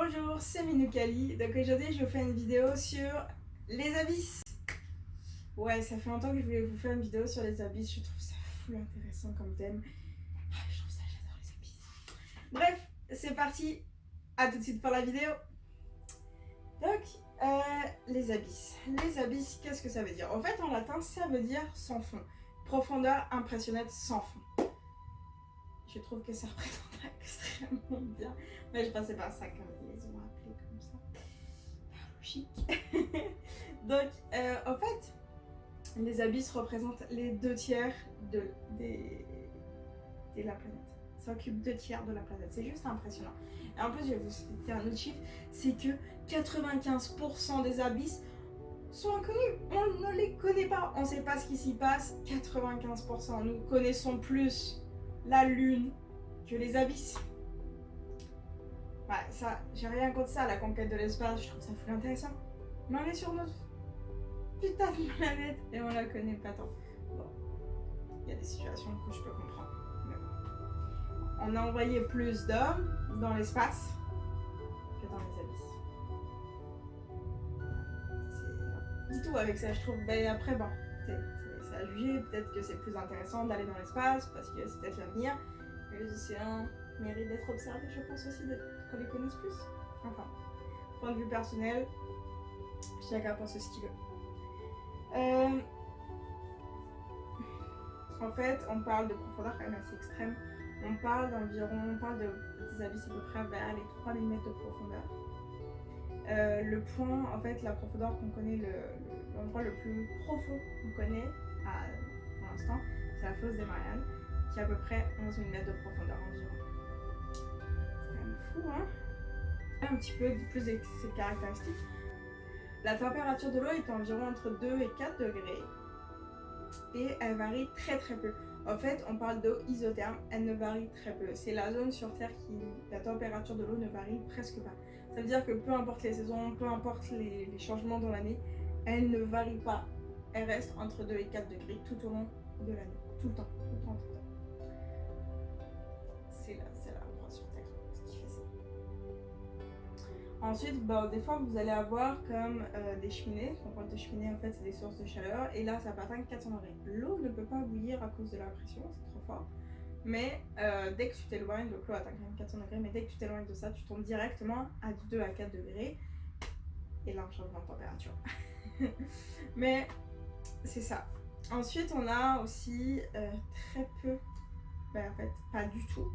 Bonjour, c'est Minoukali. Donc aujourd'hui, je vous fais une vidéo sur les abysses. Ouais, ça fait longtemps que je voulais vous faire une vidéo sur les abysses. Je trouve ça fou intéressant comme thème. Je trouve ça, j'adore les abysses. Bref, c'est parti. À tout de suite pour la vidéo. Donc, les abysses. Les abysses, qu'est-ce que ça veut dire? En fait, en latin, ça veut dire sans fond. Profondeur impressionnante sans fond. Je trouve que ça représente extrêmement bien. Mais je pensais pas à ça quand ils ont appelé comme ça. Chic. Donc, en fait, les abysses représentent les 2/3 de la planète. Ça occupe 2/3 de la planète. C'est juste impressionnant. Et en plus, je vais vous citer un autre chiffre, c'est que 95% des abysses sont inconnus. On ne les connaît pas. On ne sait pas ce qui s'y passe. 95%. Nous connaissons plus la Lune que les abysses. Ouais, ça, j'ai rien contre ça, la conquête de l'espace, je trouve ça fou intéressant. Mais on est sur notre putain de planète et on la connaît pas tant. Bon, il y a des situations que je peux comprendre. Mais bon. On a envoyé plus d'hommes dans l'espace que dans les abysses. C'est tout avec ça, je trouve. Mais après, bon, c'est à juger. Peut-être que c'est plus intéressant d'aller dans l'espace parce que c'est peut-être l'avenir. Les océans méritent d'être observés, je pense aussi, qu'on les connaisse plus. Enfin, point de vue personnel, chacun pense ce qu'il veut. En fait, on parle de profondeur quand même assez extrême. On parle des abysses à peu près vers les 3000 mètres de profondeur. Le point, en fait, la profondeur qu'on connaît, l'endroit le plus profond qu'on connaît pour l'instant, c'est la fosse des Mariannes, qui a à peu près 11 000 mètres de profondeur environ. C'est quand même fou, hein? Un petit peu plus de ses caractéristiques. La température de l'eau est environ entre 2 et 4 degrés. Et elle varie très très peu. En fait, on parle d'eau isotherme, elle ne varie très peu. C'est la zone sur Terre la température de l'eau ne varie presque pas. Ça veut dire que peu importe les saisons, peu importe les changements dans l'année, elle ne varie pas. Elle reste entre 2 et 4 degrés tout au long de l'année. Tout le temps. C'est l'endroit sur Terre qui fait ça. Ensuite, des fois, vous allez avoir comme des cheminées. Quand on parle de cheminées, en fait, c'est des sources de chaleur. Et là, ça peut atteindre 400 degrés. L'eau ne peut pas bouillir à cause de la pression, c'est trop fort. Mais dès que tu t'éloignes, donc l'eau atteint quand même 400 degrés, mais dès que tu t'éloignes de ça, tu tombes directement à 2 à 4 degrés. Et là, un changement de température. Mais c'est ça. Ensuite, on a aussi très peu, en fait, pas du tout.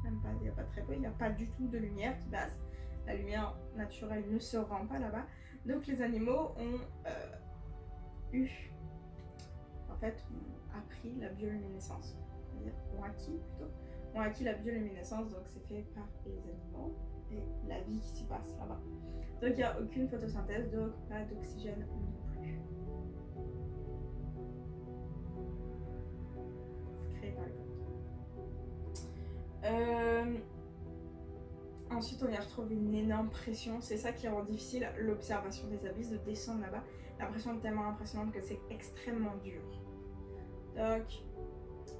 Même pas, il n'y a pas très peu, il n'y a pas du tout de lumière qui passe. La lumière naturelle ne se rend pas là-bas. Donc les animaux ont appris la bioluminescence. C'est-à-dire ont acquis la bioluminescence, donc c'est fait par les animaux et la vie qui s'y passe là-bas. Donc il n'y a aucune photosynthèse, donc pas d'oxygène non plus. C'est créé par les plantes. Ensuite, on y retrouve une énorme pression. C'est ça qui rend difficile l'observation des abysses, de descendre là-bas. La pression est tellement impressionnante que c'est extrêmement dur. Donc,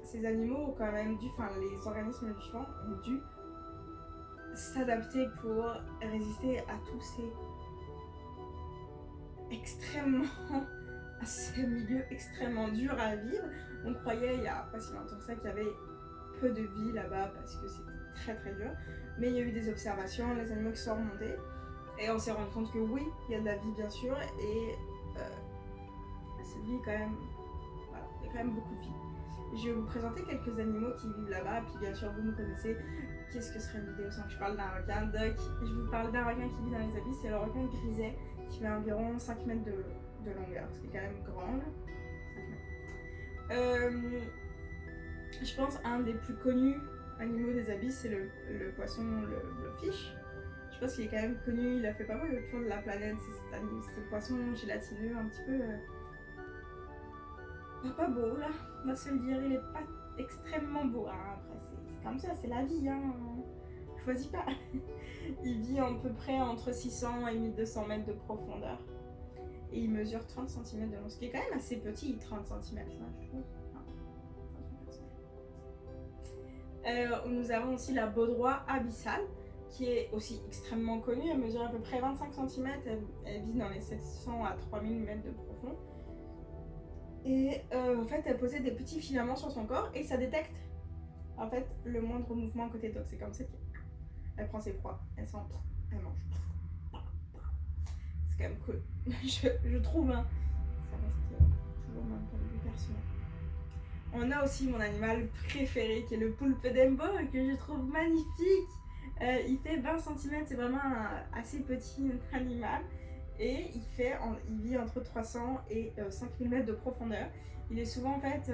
ces animaux ont quand même les organismes vivants ont dû s'adapter pour résister à tous ces milieux extrêmement durs à vivre. On croyait il y a pas si longtemps que ça qu'il y avait peu de vie là-bas parce que c'était très très dur. Mais il y a eu des observations, les animaux qui sont remontés, et on s'est rendu compte que oui, il y a de la vie bien sûr, et cette vie quand même, voilà, il y a quand même beaucoup de vie. Je vais vous présenter quelques animaux qui vivent là-bas, puis bien sûr vous me connaissez, qu'est-ce que serait une vidéo sans que je parle d'un requin? Donc je vous parle d'un requin qui vit dans les abysses, c'est le requin griset, qui fait environ 5 mètres de longueur, ce qui est quand même grand. Je pense un des plus connus animaux des abysses, c'est le poisson, le fish. Je pense qu'il est quand même connu, il a fait pas mal le tour de la planète. C'est ce poisson gélatineux, un petit peu. Pas beau là, on va se le dire, il est pas extrêmement beau. Hein. Après, c'est comme ça, c'est la vie, hein. Je choisis pas. Il vit à peu près entre 600 et 1200 mètres de profondeur. Et il mesure 30 cm de long, ce qui est quand même assez petit, 30 cm, ça, je trouve. Nous avons aussi la baudroie abyssale, qui est aussi extrêmement connue. Elle mesure à peu près 25 cm, elle vit dans les 700 à 3000 mètres de profond. Et en fait, elle possède des petits filaments sur son corps et ça détecte en fait le moindre mouvement à côté d'elle. C'est comme ça qu'elle prend ses proies, elle sent, elle mange. C'est quand même cool, je trouve, hein. Ça reste toujours mon point de vue personnel. On a aussi mon animal préféré qui est le poulpe d'Embo que je trouve magnifique. Il fait 20 cm, c'est vraiment un assez petit animal. Et il vit entre 300 et 5000 mètres de profondeur. Il est souvent en fait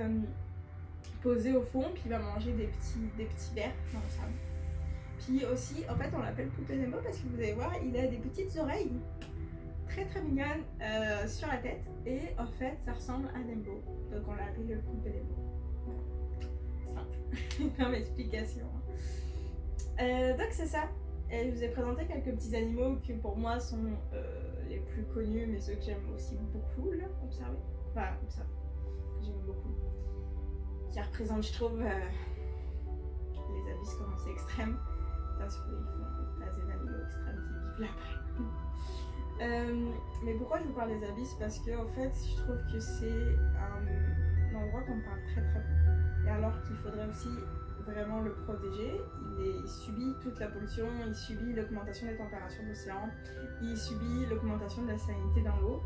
posé au fond, puis il va manger des petits vers dans le sable. Puis aussi, en fait, on l'appelle poulpe d'Embo parce que vous allez voir, il a des petites oreilles très très mignonnes sur la tête. Et en fait, ça ressemble à Dembo. Donc on l'a appelé le poulpe d'Embo. Comme explication. Donc c'est ça. Et je vous ai présenté quelques petits animaux qui pour moi sont les plus connus, mais ceux que j'aime aussi beaucoup, là, observer. Enfin, observer, que j'aime beaucoup. Qui représentent, je trouve, les abysses comment c'est extrême. Parce qu'ils font passer d'animaux extrêmes qui vivent là-bas. Mais pourquoi je vous parle des abysses? Parce que, en fait, je trouve que c'est un endroit qu'on parle très très peu. Et alors qu'il faudrait aussi vraiment le protéger, il subit toute la pollution, il subit l'augmentation des températures de l'océan, il subit l'augmentation de la salinité dans l'eau.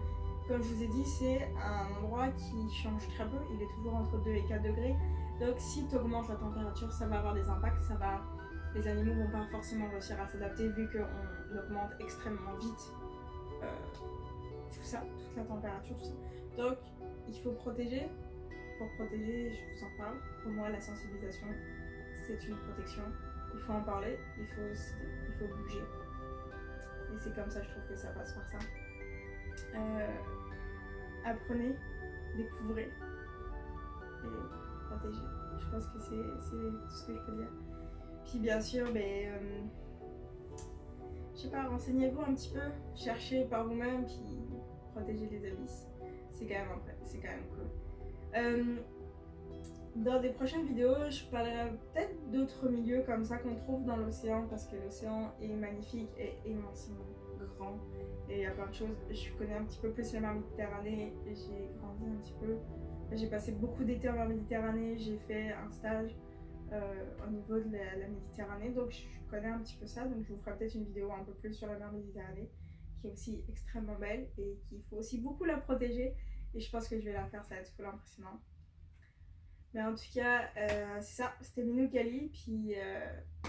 Comme je vous ai dit, c'est un endroit qui change très peu, il est toujours entre 2 et 4 degrés. Donc si tu augmentes la température, ça va avoir des impacts, les animaux vont pas forcément réussir à s'adapter vu qu'on augmente extrêmement vite tout ça, toute la température, tout ça. Donc il faut protéger. Pour protéger, je vous en parle. Pour moi, la sensibilisation, c'est une protection. Il faut en parler, il faut bouger. Et c'est comme ça, je trouve que ça passe par ça. Apprenez, découvrez et protégez. Je pense que c'est tout ce que je peux dire. Puis bien sûr, je sais pas, renseignez-vous un petit peu, cherchez par vous-même, puis protégez les abysses. C'est quand même cool. Dans des prochaines vidéos, je parlerai peut-être d'autres milieux comme ça qu'on trouve dans l'océan, parce que l'océan est magnifique et immensément grand. Et il y a plein de choses. Je connais un petit peu plus la mer Méditerranée, et j'ai grandi un petit peu. J'ai passé beaucoup d'été en mer Méditerranée, j'ai fait un stage au niveau de la Méditerranée, donc je connais un petit peu ça. Donc je vous ferai peut-être une vidéo un peu plus sur la mer Méditerranée, qui est aussi extrêmement belle et qu'il faut aussi beaucoup la protéger. Et je pense que je vais la faire, ça va être full impressionnant. Mais en tout cas, c'est ça, c'était Minou Kali, puis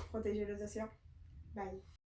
protéger les océans. Bye.